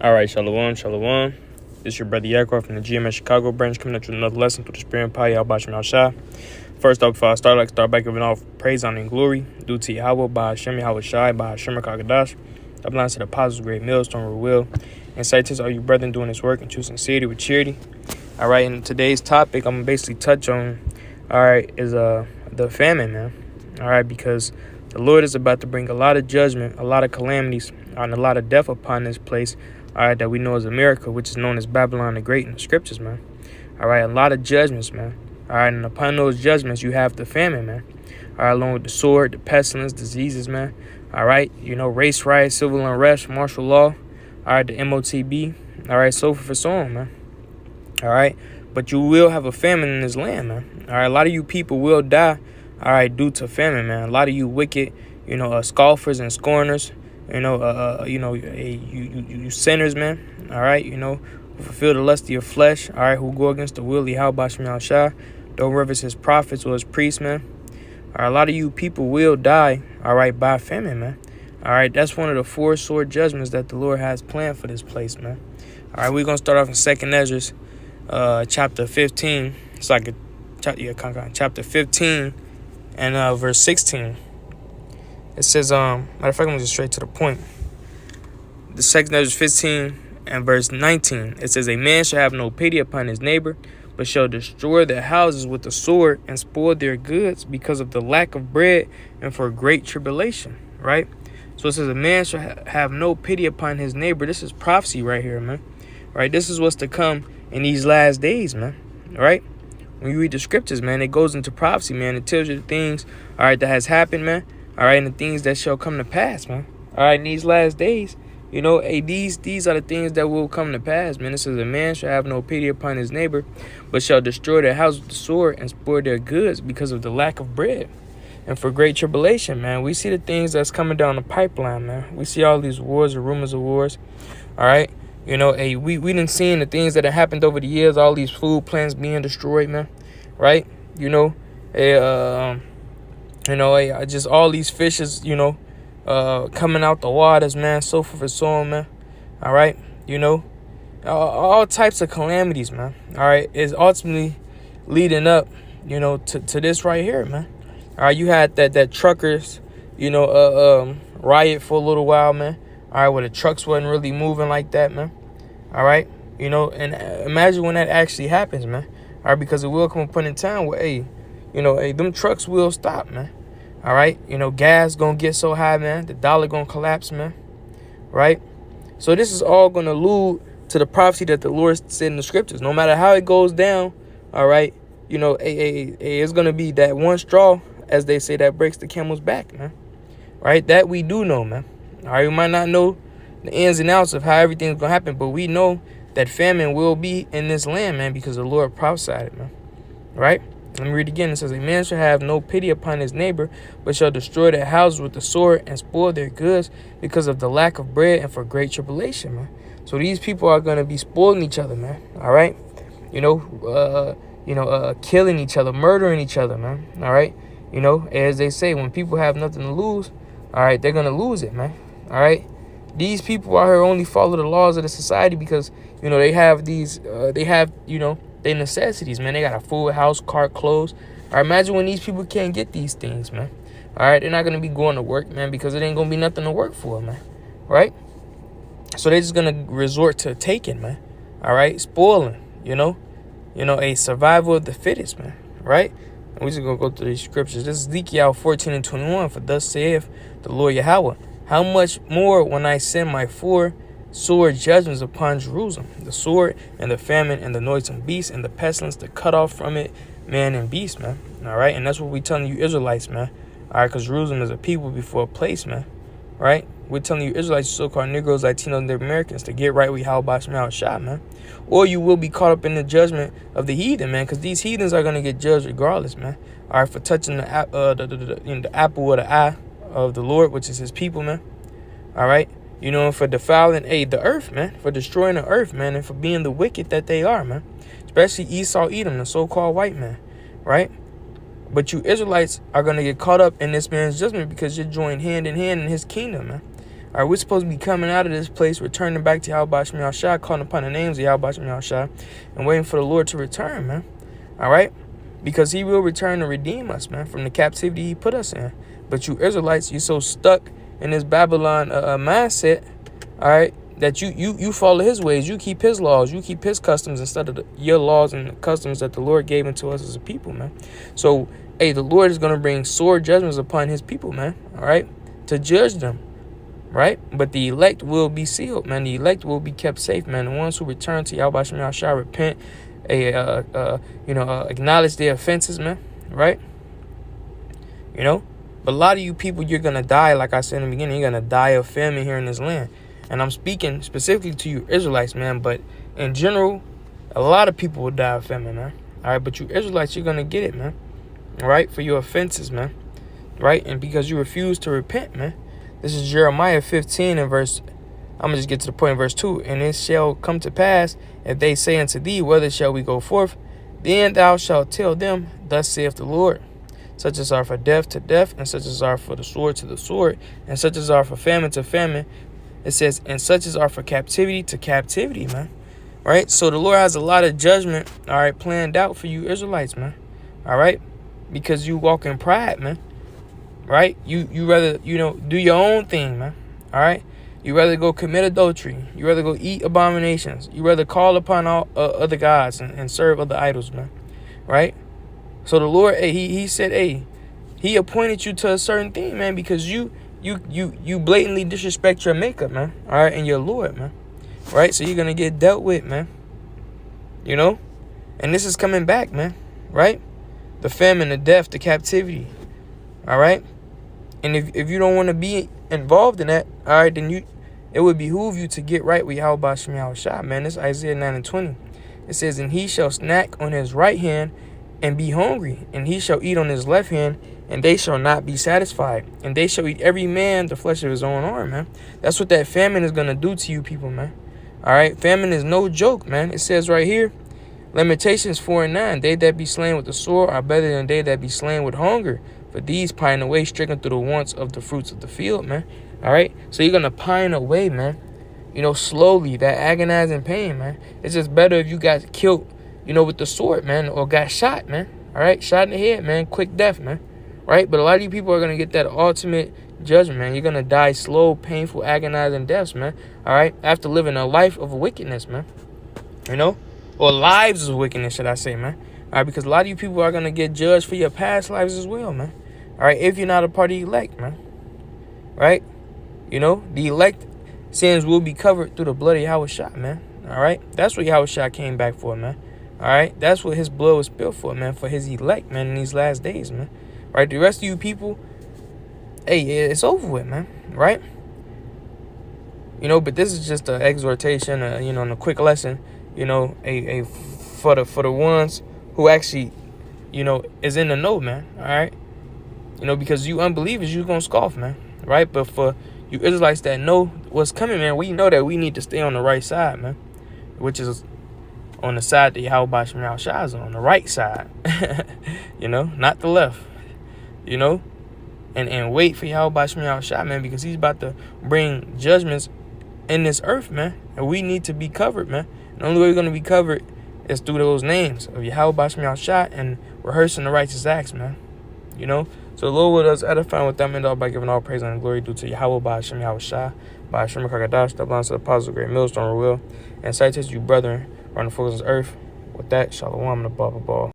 All right, shalom, shalom. This is your brother Yakov from the GMS Chicago branch coming at you with another lesson through the Spirit and Power. Y'all Bashim Shah. First off, before I start, I'd like to start by giving all praise, honor, and glory due to Yahweh, by Hashem, Yahweh Shai, by Hashem, Kagadash. I belong to the apostles, great millstone, or will. And cite all you brethren doing this work in true sincerity with charity. All right, and today's topic I'm going to basically touch on, is the famine, man. All right, because the Lord is about to bring a lot of judgment, a lot of calamities, and a lot of death upon this place, all right, that we know as America, which is known as Babylon the Great in the scriptures, man. All right, a lot of judgments, man. All right, and upon those judgments, you have the famine, man. All right, along with the sword, the pestilence, diseases, man. All right, race riots, civil unrest, martial law. All right, the MOTB. All right, so forth and so on, man. All right, but you will have a famine in this land, man. All right, a lot of you people will die, all right, due to famine, man. A lot of you wicked, scoffers and scorners, you sinners, man. All right, who fulfill the lust of your flesh, all right, who go against the will of Yahweh Shah Shah, don't reverence his prophets or his priests, man. All right, a lot of you people will die, all right, by famine, man. All right, that's one of the 4 sword judgments that the Lord has planned for this place, man. All right, we're going to start off in 2nd Ezra, chapter 15. It's like a chapter 15 and verse 16. It says, matter of fact, I'm going to get straight to the point. The 2nd Ezra 15 and verse 19. It says, a man shall have no pity upon his neighbor, but shall destroy their houses with the sword and spoil their goods because of the lack of bread and for great tribulation. Right? So it says, a man shall have no pity upon his neighbor. This is prophecy right here, man. Right? This is what's to come in these last days, man. Right? When you read the scriptures, man, it goes into prophecy, man. It tells you the things, all right, that has happened, man. All right, and the things that shall come to pass, man. All right, in these last days, these are the things that will come to pass, man. It says, a man shall have no pity upon his neighbor, but shall destroy their house with the sword and spoil their goods because of the lack of bread and for great tribulation, man. We see the things that's coming down the pipeline, man. We see all these wars and rumors of wars, all right. We done seen the things that have happened over the years, all these food plants being destroyed, man, right? Just all these fishes, coming out the waters, man, so forth and so on, man, all right? All types of calamities, man, all right, is ultimately leading up, to this right here, man. All right, you had that truckers, riot for a little while, man. All right, where the trucks wasn't really moving like that, man. All right, and imagine when that actually happens, man. All right, because it will come a point in time where, them trucks will stop, man. All right, gas gonna get so high, man. The dollar gonna collapse, man. Right? So this is all gonna allude to the prophecy that the Lord said in the scriptures. No matter how it goes down, all right, it's gonna be that one straw, as they say, that breaks the camel's back, man. Right? That we do know, man. All right, we might not know the ins and outs of how everything's going to happen, but we know that famine will be in this land, man, because the Lord prophesied it, man. Right? Let me read again. It says, a man shall have no pity upon his neighbor, but shall destroy their houses with the sword and spoil their goods because of the lack of bread and for great tribulation, man. So these people are going to be spoiling each other, man. All right? Killing each other, murdering each other, man. All right? As they say, when people have nothing to lose, all right, they're going to lose it, man. All right? These people out here only follow the laws of the society because, they have their necessities, man. They got a food, house, car, clothes. All right, imagine when these people can't get these things, man. All right, they're not going to be going to work, man, because it ain't going to be nothing to work for, man. Right? So they're just going to resort to taking, man. All right? Spoiling, a survival of the fittest, man. Right? And we're just going to go through these scriptures. This is Ezekiel 14 and 21. For thus saith the Lord Yahweh, how much more when I send my 4 sword judgments upon Jerusalem, the sword and the famine and the noisome beast and the pestilence to cut off from it man and beast, man. All right, and that's what we're telling you Israelites, man. All right, because Jerusalem is a people before a place, man. Right? We're telling you Israelites, so-called Negroes, Latinos, and Americans to get right with Yahweh Shah, man. Or you will be caught up in the judgment of the heathen, man, because these heathens are going to get judged regardless, man. All right, for touching the apple of the eye of the Lord, which is his people, man. All right, for defiling the earth, man, for destroying the earth, man, and for being the wicked that they are, man. Especially Esau, Edom, the so-called white man, right? But you Israelites are going to get caught up in this man's judgment because you're joined hand in hand in his kingdom, man. All right, we're supposed to be coming out of this place, returning back to Yahweh Shem Yahushua, calling upon the names of Yahweh Shem Yahushua, and waiting for the Lord to return, man. All right? Because he will return to redeem us, man, from the captivity he put us in. But you Israelites, you're so stuck in this Babylon mindset, all right, that you follow his ways. You keep his laws. You keep his customs instead of your laws and customs that the Lord gave unto us as a people, man. So, hey, the Lord is going to bring sore judgments upon his people, man, all right, to judge them, right? But the elect will be sealed, man. The elect will be kept safe, man. The ones who return to Yahweh Shem Yahushua, repent, acknowledge their offenses, man, right? You know, but a lot of you people, you're going to die, like I said in the beginning, you're going to die of famine here in this land. And I'm speaking specifically to you Israelites, man, but in general, a lot of people will die of famine, man. All right, but you Israelites, you're going to get it, man, all right, for your offenses, man, right? And because you refuse to repent, man. This is Jeremiah 15 and verse, I'm going to just get to the point in verse 2. And it shall come to pass, if they say unto thee, whither shall we go forth? Then thou shalt tell them, thus saith the Lord, such as are for death to death, and such as are for the sword to the sword, and such as are for famine to famine. It says, and such as are for captivity to captivity, man. Right? So the Lord has a lot of judgment, all right, planned out for you Israelites, man. All right? Because you walk in pride, man. Right? You rather, do your own thing, man. All right? You rather go commit adultery. You rather go eat abominations. You rather call upon all other gods and serve other idols, man. Right? So the Lord, he said, he appointed you to a certain thing, man, because you blatantly disrespect your maker, man. All right? And your Lord, man. Right? So you're going to get dealt with, man. You know? And this is coming back, man. Right? The famine, the death, the captivity. All right? And if you don't want to be involved in that, all right, then it would behoove you to get right with Yahweh Shem Yahushua, man. This is Isaiah 9 and 20. It says, and he shall snack on his right hand and be hungry, and he shall eat on his left hand, and they shall not be satisfied. And they shall eat every man the flesh of his own arm, man. That's what that famine is going to do to you people, man. All right? Famine is no joke, man. It says right here, Lamentations 4 and 9, they that be slain with the sword are better than they that be slain with hunger. For these pine away, stricken through the wants of the fruits of the field, man. All right? So you're going to pine away, man. Slowly, that agonizing pain, man. It's just better if you got killed, with the sword, man, or got shot, man. All right? Shot in the head, man. Quick death, man. Right? But a lot of you people are going to get that ultimate judgment, man. You're going to die slow, painful, agonizing deaths, man. All right? After living a life of wickedness, man. Or lives of wickedness, should I say, man. All right? Because a lot of you people are going to get judged for your past lives as well, man. All right? If you're not a part of the elect, man. Right? The elect sins will be covered through the blood of Yahushua, man. All right? That's what Yahushua came back for, man. All right? That's what his blood was spilled for, man. For his elect, man, in these last days, man. Right? The rest of you people, it's over with, man. Right? But this is just an exhortation, and a quick lesson, for the ones who actually, is in the know, man. All right? Because you unbelievers, you're going to scoff, man. Right? But for you Israelites that know what's coming, man, we know that we need to stay on the right side, man. Which is on the side that Yahweh Shem Yahushua is on the right side. Not the left. And wait for Yahweh Shem Yahushua, man, because he's about to bring judgments in this earth, man. And we need to be covered, man. And the only way we're going to be covered is through those names of Yahweh Shem Yahushua and rehearsing the righteous acts, man. So the Lord will us edifying with them and all by giving all praise and glory due to Yahweh by Hashem Yahushua, by Hashem Kakadash, that belongs to the apostles of the great millstone will, and cites you brethren around the fools of earth. With that, shalom and above.